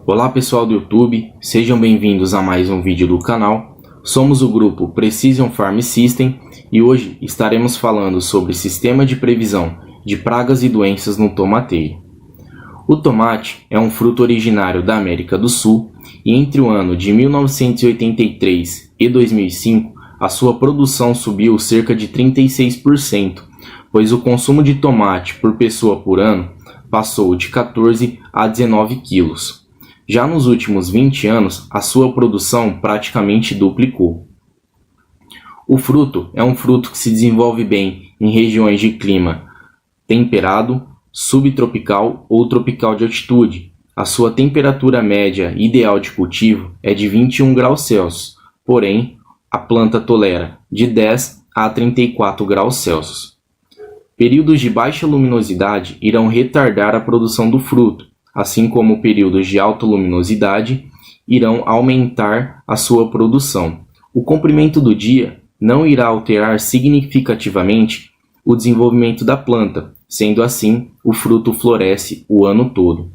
Olá pessoal do YouTube, sejam bem-vindos a mais um vídeo do canal. Somos o grupo Precision Farm System e hoje estaremos falando sobre sistema de previsão de pragas e doenças no tomateiro. O tomate é um fruto originário da América do Sul e entre o ano de 1983 e 2005 a sua produção subiu cerca de 36%, pois o consumo de tomate por pessoa por ano passou de 14 a 19 quilos. Já nos últimos 20 anos, a sua produção praticamente duplicou. O fruto é um fruto que se desenvolve bem em regiões de clima temperado, subtropical ou tropical de altitude. A sua temperatura média ideal de cultivo é de 21 graus Celsius, porém, a planta tolera de 10 a 34 graus Celsius. Períodos de baixa luminosidade irão retardar a produção do fruto, assim como períodos de alta luminosidade irão aumentar a sua produção. O comprimento do dia não irá alterar significativamente o desenvolvimento da planta, sendo assim, o fruto floresce o ano todo.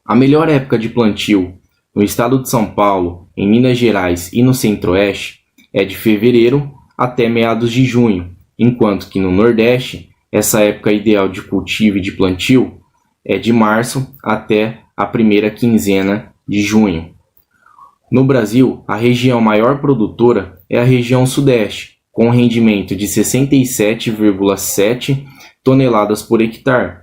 A melhor época de plantio no estado de São Paulo, em Minas Gerais e no Centro-Oeste é de fevereiro até meados de junho, enquanto que no Nordeste, essa época ideal de cultivo e de plantio é de março até a primeira quinzena de junho. No Brasil, a região maior produtora é a região Sudeste, com um rendimento de 67,7 toneladas por hectare.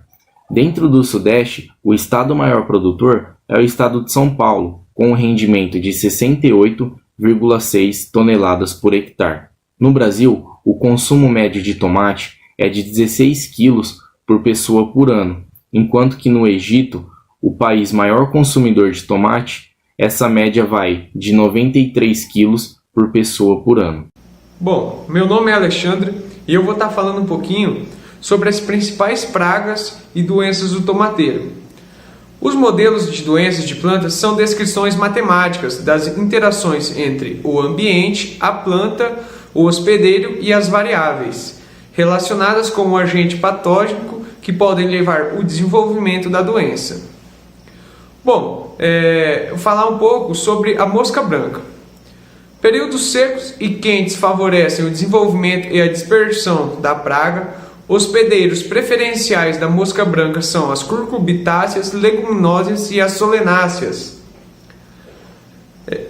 Dentro do Sudeste, o estado maior produtor é o estado de São Paulo, com um rendimento de 68,6 toneladas por hectare. No Brasil, o consumo médio de tomate é de 16 quilos por pessoa por ano, enquanto que no Egito, o país maior consumidor de tomate, essa média vai de 93 quilos por pessoa por ano. Bom, meu nome é Alexandre e eu vou estar falando um pouquinho sobre as principais pragas e doenças do tomateiro. Os modelos de doenças de plantas são descrições matemáticas das interações entre o ambiente, a planta, o hospedeiro e as variáveis, relacionadas com o agente patógeno que podem levar ao desenvolvimento da doença. Bom, vou falar um pouco sobre a mosca branca. Períodos secos e quentes favorecem o desenvolvimento e a dispersão da praga. Hospedeiros preferenciais da mosca branca são as curcubitáceas, leguminosas e as solenáceas.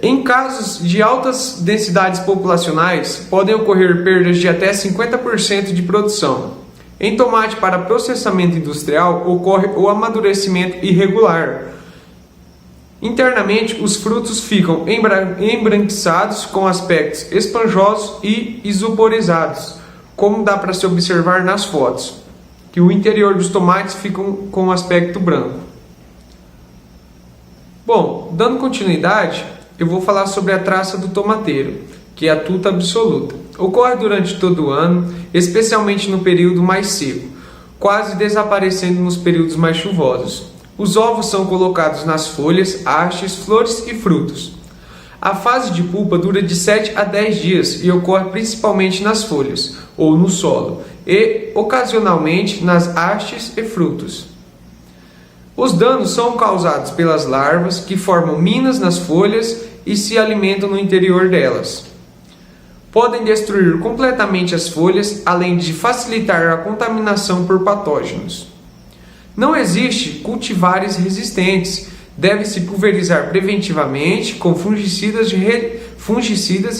Em casos de altas densidades populacionais, podem ocorrer perdas de até 50% de produção. Em tomate para processamento industrial, ocorre o amadurecimento irregular. Internamente, os frutos ficam embranquiçados com aspectos esponjosos e isoporizados, como dá para se observar nas fotos, que o interior dos tomates fica com um aspecto branco. Bom, dando continuidade, eu vou falar sobre a traça do tomateiro, que é a tuta absoluta. Ocorre durante todo o ano, especialmente no período mais seco, quase desaparecendo nos períodos mais chuvosos. Os ovos são colocados nas folhas, hastes, flores e frutos. A fase de pulpa dura de 7 a 10 dias e ocorre principalmente nas folhas ou no solo e, ocasionalmente, nas hastes e frutos. Os danos são causados pelas larvas que formam minas nas folhas e se alimentam no interior delas. Podem destruir completamente as folhas, além de facilitar a contaminação por patógenos. Não existe cultivares resistentes. Deve-se pulverizar preventivamente com fungicidas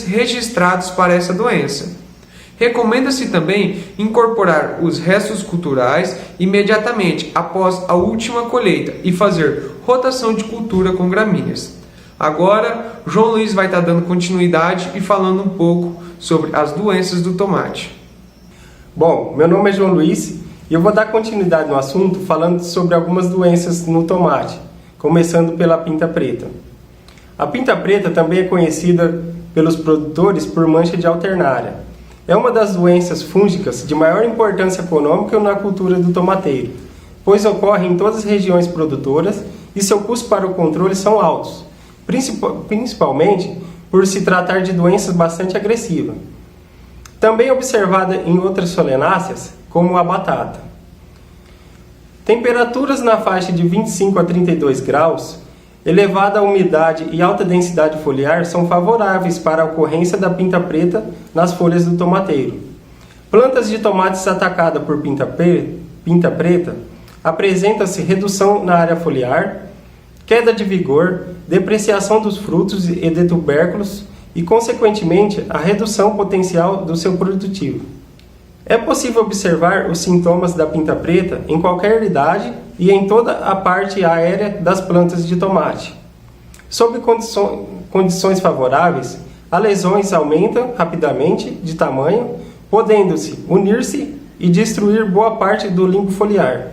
registrados para essa doença. Recomenda-se também incorporar os restos culturais imediatamente após a última colheita e fazer rotação de cultura com gramíneas. Agora, João Luiz vai estar dando continuidade e falando um pouco sobre as doenças do tomate. Bom, meu nome é João Luiz e eu vou dar continuidade no assunto falando sobre algumas doenças no tomate, começando pela pinta preta. A pinta preta também é conhecida pelos produtores por mancha de alternária. É uma das doenças fúngicas de maior importância econômica na cultura do tomateiro, pois ocorre em todas as regiões produtoras e seu custo para o controle são altos, principalmente por se tratar de doenças bastante agressivas. Também observada em outras solenáceas, como a batata. Temperaturas na faixa de 25 a 32 graus Elevada umidade e alta densidade foliar são favoráveis para a ocorrência da pinta preta nas folhas do tomateiro. Plantas de tomates atacadas por pinta preta apresenta-se redução na área foliar, queda de vigor, depreciação dos frutos e de tubérculos e, consequentemente, a redução potencial do seu produtivo. É possível observar os sintomas da pinta preta em qualquer idade e em toda a parte aérea das plantas de tomate. Sob condições favoráveis, as lesões aumentam rapidamente de tamanho, podendo-se unir-se e destruir boa parte do limbo foliar.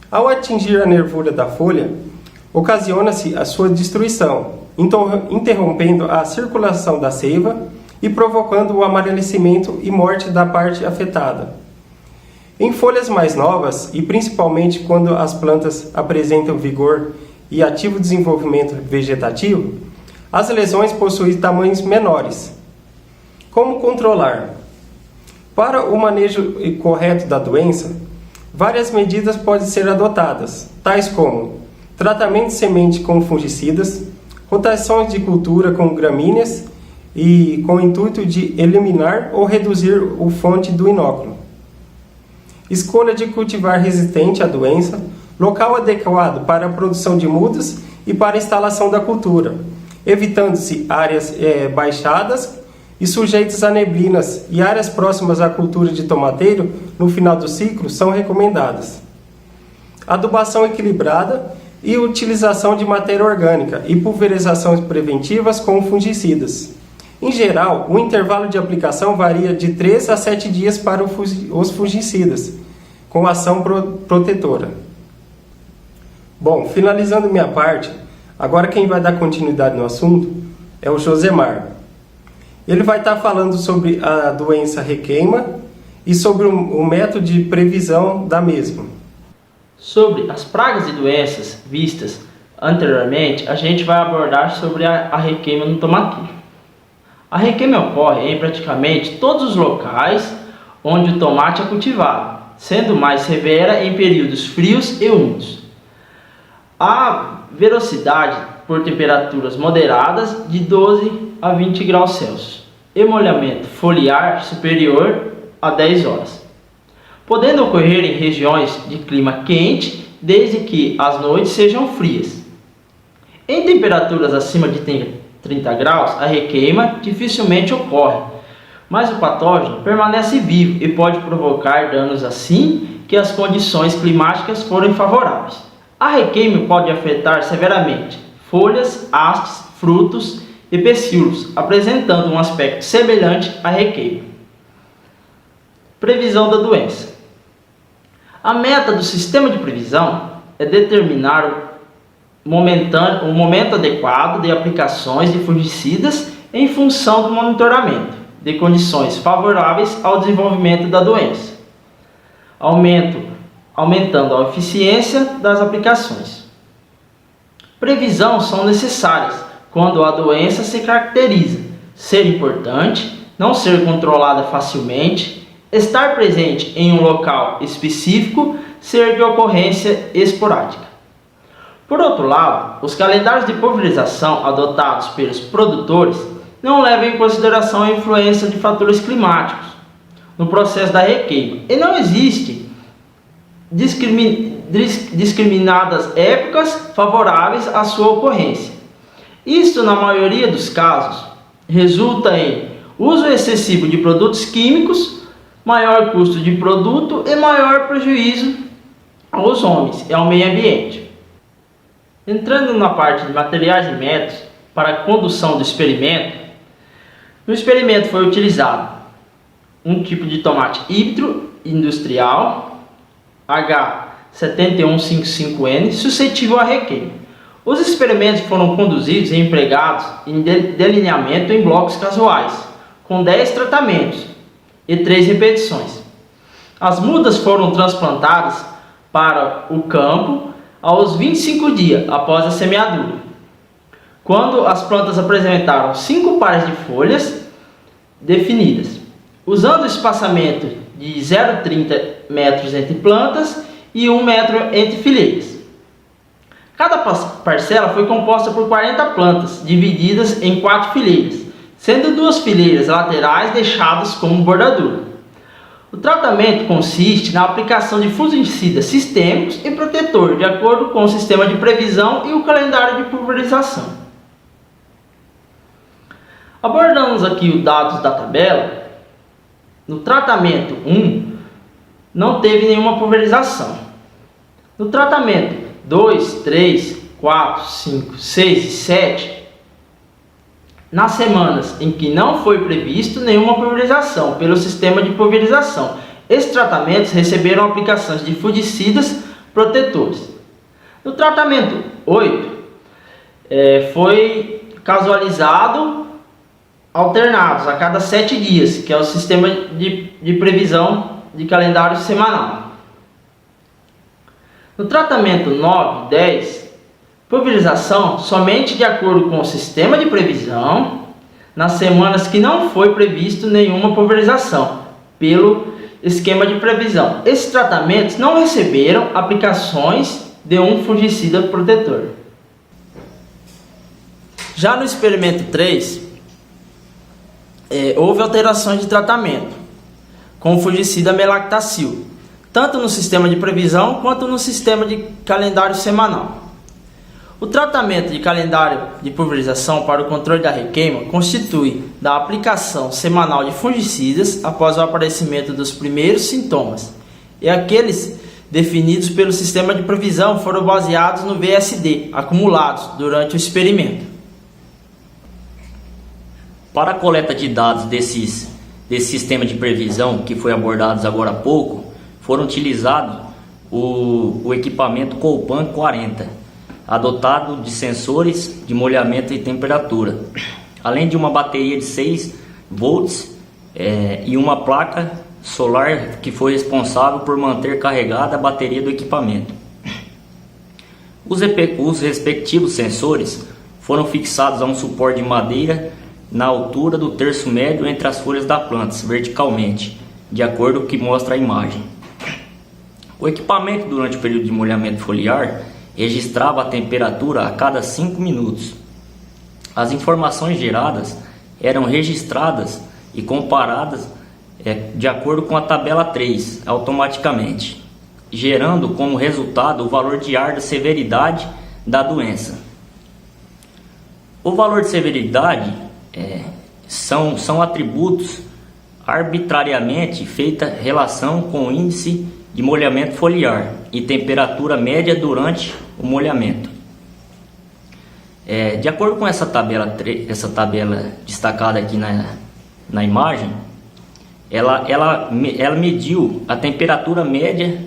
Ao atingir a nervura da folha, ocasiona-se a sua destruição, interrompendo a circulação da seiva e provocando o amarelecimento e morte da parte afetada. Em folhas mais novas, e principalmente quando as plantas apresentam vigor e ativo desenvolvimento vegetativo, as lesões possuem tamanhos menores. Como controlar? Para o manejo correto da doença, várias medidas podem ser adotadas, tais como tratamento de semente com fungicidas, rotações de cultura com gramíneas e com o intuito de eliminar ou reduzir a fonte do inóculo. Escolha de cultivar resistente à doença, local adequado para a produção de mudas e para a instalação da cultura, evitando-se áreas baixadas e sujeitas a neblinas, e áreas próximas à cultura de tomateiro no final do ciclo são recomendadas. Adubação equilibrada e utilização de matéria orgânica e pulverizações preventivas com fungicidas. Em geral, o intervalo de aplicação varia de 3 a 7 dias para os fungicidas, com ação protetora. Bom, finalizando minha parte, agora quem vai dar continuidade no assunto é o Josemar. Ele vai estar falando sobre a doença requeima e sobre o método de previsão da mesma. Sobre as pragas e doenças vistas anteriormente, a gente vai abordar sobre a requeima no tomateiro. A requeima ocorre em praticamente todos os locais onde o tomate é cultivado, sendo mais severa em períodos frios e úmidos. A velocidade por temperaturas moderadas de 12 a 20 graus Celsius e molhamento foliar superior a 10 horas, podendo ocorrer em regiões de clima quente, desde que as noites sejam frias. Em temperaturas acima de 30 graus, a requeima dificilmente ocorre, mas o patógeno permanece vivo e pode provocar danos assim que as condições climáticas forem favoráveis. A requeima pode afetar severamente folhas, hastes, frutos e pecíolos, apresentando um aspecto semelhante à requeima. Previsão da doença. A meta do sistema de previsão é determinar o momento adequado de aplicações de fungicidas em função do monitoramento de condições favoráveis ao desenvolvimento da doença, aumentando a eficiência das aplicações. Previsão são necessárias quando a doença se caracteriza ser importante, não ser controlada facilmente, estar presente em um local específico, ser de ocorrência esporádica. Por outro lado, os calendários de pulverização adotados pelos produtores não levam em consideração a influência de fatores climáticos no processo da requeima e não existe discriminadas épocas favoráveis à sua ocorrência. Isto, na maioria dos casos, resulta em uso excessivo de produtos químicos, maior custo de produto e maior prejuízo aos homens e ao meio ambiente. Entrando na parte de materiais e métodos para a condução do experimento, no experimento foi utilizado um tipo de tomate híbrido industrial H7155N suscetível à requeima. Os experimentos foram conduzidos e empregados em delineamento em blocos casuais, com 10 tratamentos e 3 repetições. As mudas foram transplantadas para o campo aos 25 dias após a semeadura, quando as plantas apresentaram 5 pares de folhas definidas, usando o espaçamento de 0,30 metros entre plantas e 1 metro entre fileiras. Cada parcela foi composta por 40 plantas, divididas em 4 fileiras, sendo 2 fileiras laterais deixadas como bordadura. O tratamento consiste na aplicação de fungicidas sistêmicos e protetor, de acordo com o sistema de previsão e o calendário de pulverização. Abordamos aqui os dados da tabela. No tratamento 1, não teve nenhuma pulverização. No tratamento 2, 3, 4, 5, 6 e 7, nas semanas em que não foi previsto nenhuma pulverização pelo sistema de pulverização, esses tratamentos receberam aplicações de fungicidas protetores. No tratamento 8, foi casualizado alternados a cada 7 dias, que é o sistema de previsão de calendário semanal. No tratamento 9 e 10, pulverização somente de acordo com o sistema de previsão, nas semanas que não foi previsto nenhuma pulverização pelo esquema de previsão. Esses tratamentos não receberam aplicações de um fungicida protetor. Já no experimento 3, houve alterações de tratamento com o fungicida melactacil, tanto no sistema de previsão quanto no sistema de calendário semanal. O tratamento de calendário de pulverização para o controle da requeima constitui da aplicação semanal de fungicidas após o aparecimento dos primeiros sintomas, e aqueles definidos pelo sistema de previsão foram baseados no VSD acumulados durante o experimento. Para a coleta de dados desse sistema de previsão que foi abordado agora há pouco, foram utilizados o equipamento Colpan 40, adotado de sensores de molhamento e temperatura, além de uma bateria de 6 volts e uma placa solar que foi responsável por manter carregada a bateria do equipamento. Os respectivos sensores foram fixados a um suporte de madeira na altura do terço médio entre as folhas da planta, verticalmente, de acordo com o que mostra a imagem. O equipamento, durante o período de molhamento foliar, registrava a temperatura a cada 5 minutos. As informações geradas eram registradas e comparadas de acordo com a tabela 3, automaticamente, gerando como resultado o valor diário da severidade da doença. O valor de severidade são atributos arbitrariamente feita relação com o índice de molhamento foliar e temperatura média durante o molhamento. De acordo com essa tabela destacada aqui na imagem, ela mediu a temperatura média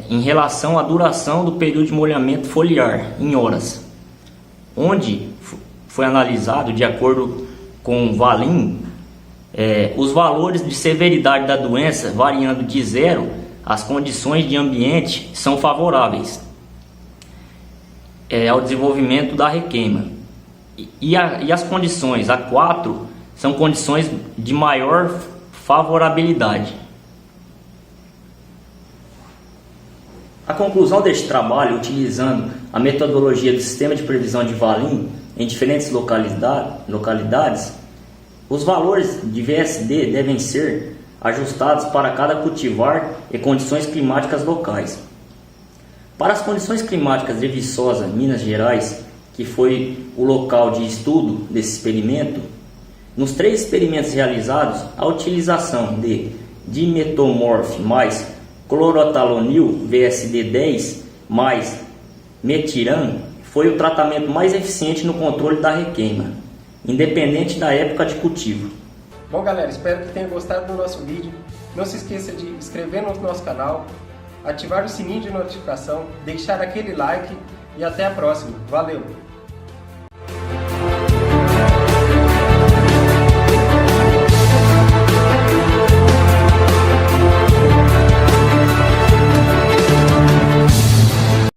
em relação à duração do período de molhamento foliar em horas, onde foi analisado, de acordo com o Valim, os valores de severidade da doença variando de 0, as condições de ambiente são favoráveis ao desenvolvimento da requeima. E as condições A4 são condições de maior favorabilidade. A conclusão deste trabalho, utilizando a metodologia do sistema de previsão de Valim em diferentes localidades, os valores de VSD devem ser ajustados para cada cultivar e condições climáticas locais. Para as condições climáticas de Viçosa, Minas Gerais, que foi o local de estudo desse experimento, nos 3 experimentos realizados, a utilização de dimetomorf mais clorotalonil VSD10 mais metiran foi o tratamento mais eficiente no controle da requeima, independente da época de cultivo. Bom, galera, espero que tenham gostado do nosso vídeo. Não se esqueça de se inscrever no nosso canal, ativar o sininho de notificação, deixar aquele like e até a próxima. Valeu!